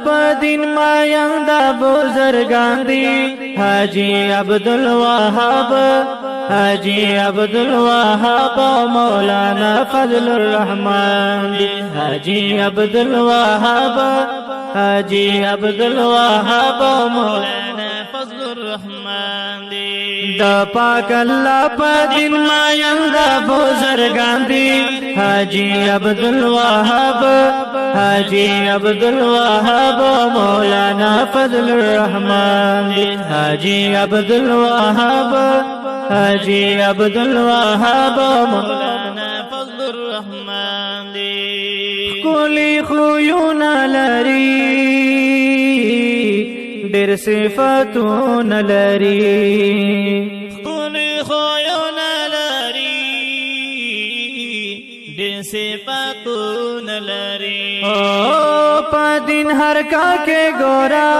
پا دین مایان دا بزرگان دی حاجی عبدالوهاب حاجی عبدالوهاب مولانا فضل الرحمن دی حاجی عبدالوهاب حاجی عبدالوهاب مولانا فضل الرحمن دی دا پاک اللہ پا دین مایان دا بزرگان دی حاجی عبدالوهاب حاجی عبدالوهاب مولانا فضل الرحمن دی حاجی عبدالوهاب حاجی عبدالوهاب مولانا فضل الرحمن دی کولی خویونا لری ډېر صفاتونه لري کولی خویونا لري ډېر صفاتونه لري او په دین هر کا کې ګورا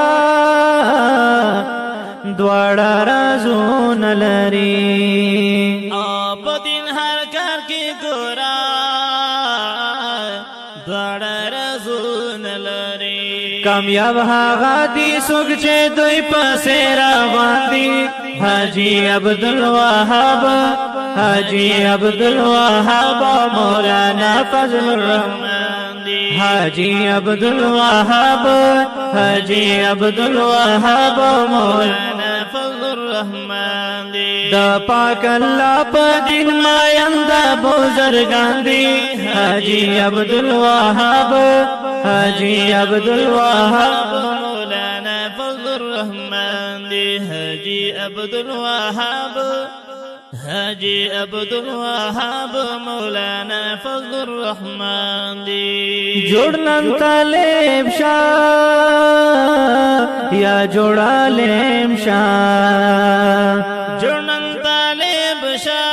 دواړه رازونه لري او په دین هر کار کې ګورا دواړه رازونه لري کامیاب هغه دي څوک چې دوی پسې روان دي حاجی عبدالوهاب حاجی عبدالوهاب مولانا فضل الرحمن دی حاجی عبدالوهاب حاجی عبدالوهاب مولانا فضل الرحمن دی دا پاک اللہ پا دین مایان دا بزرگان دی حاجی عبدالوهاب حاجی عبدالوهاب مولانا فضل الرحمن دی حاجی عبدالوهاب حاجی عبدالوهاب مولانا فضل الرحمن دی جوڑنن طالب شاہ یا جوڑا لیم شاہ جوڑنن طالب شاہ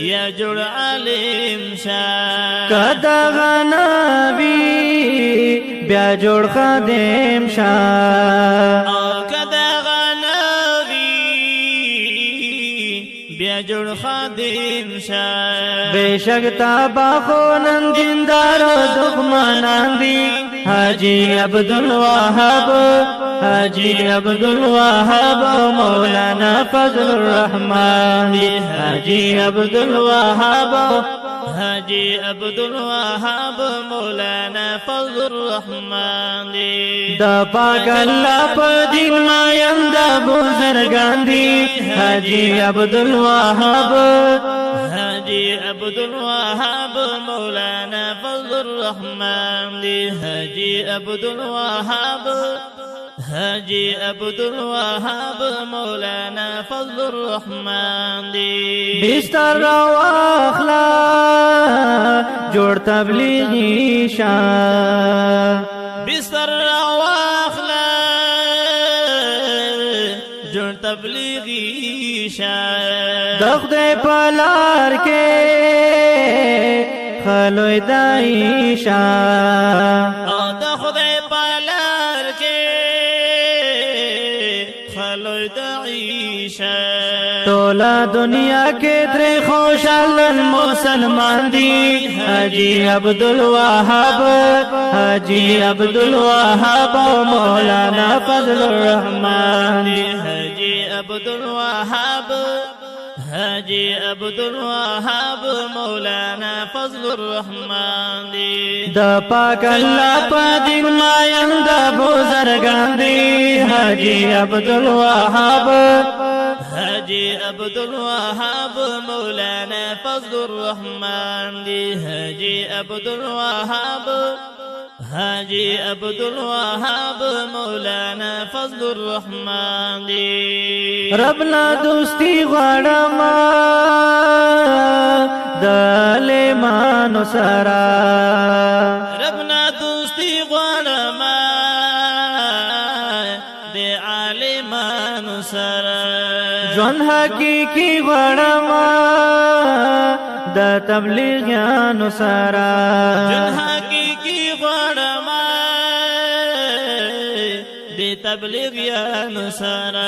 یا جوڑ عالم شاہ کدا غناوی بیا جوڑ خادم شاہ کدا غناوی بیا جوڑ خادم شاہ بے شک تابا خونن دیندار و دخمانان دی حاجی عبدالوهاب حاجی عبدالوهاب مولانا فضل الرحمن دی حاجی عبدالوهاب حاجی عبدالوهاب مولانا فضل الرحمن دی دا پاک اللہ پا دین مایان دا بزرگان دی حاجی عبدالوهاب حاجی عبدالوهاب مولانا فضل الرحمن دی حاجی عبدالوهاب حاجی عبدالوهاب مولانا فضل الرحمن دی بستر رو اخلا جوڑ تبلیغی شاہ بستر رو اخلا جوڑ تبلیغی شاہ دخد پلار کے خلوی دائی شاہ دخد پلار کے خلوی دائی شاہ تولا دنیا کے درے خوشالن مسلمان دی حاجی عبدالوهاب حاجی عبدالوهاب مولانا فضل الرحمن دی حاجی عبدالوهاب حاجی عبدالوهاب مولانا فضل الرحمن دی دا پاک اللہ پا دین مایان دا بزرگان دی حاجی عبدالوهاب حاجی عبدالوهاب مولانا فضل الرحمن دی حاجی عبدالوهاب حاجی عبدالوهاب مولانا فضل الرحمن دی ربنا دوستی غواړم د عالمانو سره ربنا دوستی غواړم د عالمانو سره ژوند حقیقي غواړم د تبلیغیانو سره ژوند حقیقي غواړم د تبلیغیانو سره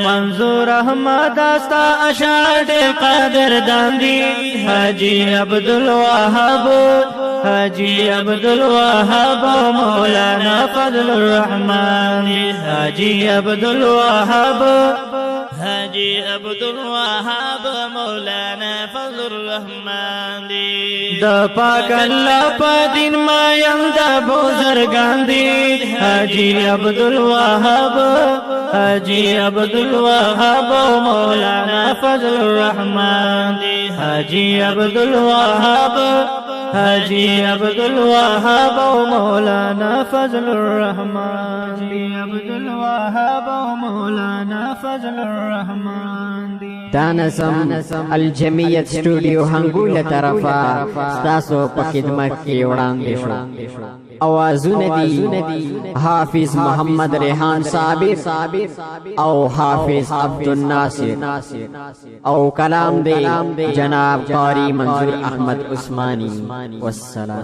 منظور احمد استا اشعار قادر داندی حاجی عبدالوهاب حاجی عبدالوهاب مولانا فضل الرحمن حاجی عبدالوهاب حاجی عبدالوهاب مولانا فضل الرحمن دی د پاک الله په دین ما یم د بزرگان دی حاجی عبدالوهاب حاجی عبدالوهاب مولانا فضل الرحمن دی حاجی عبدالوهاب حاجی عبدالوهاب مولانا فضل الرحمن دی عبدالوهاب مولانا فضل الرحمن دی دا نظم الجمعیت سٹوڈیو هنگول طرفا ستاسو پا خدمت کی وړاندې شو اوازونه دي حافظ محمد ریحان صابر او حافظ عبدالناصر او کلام دی جناب قاری منظور احمد عثمانی والسلام.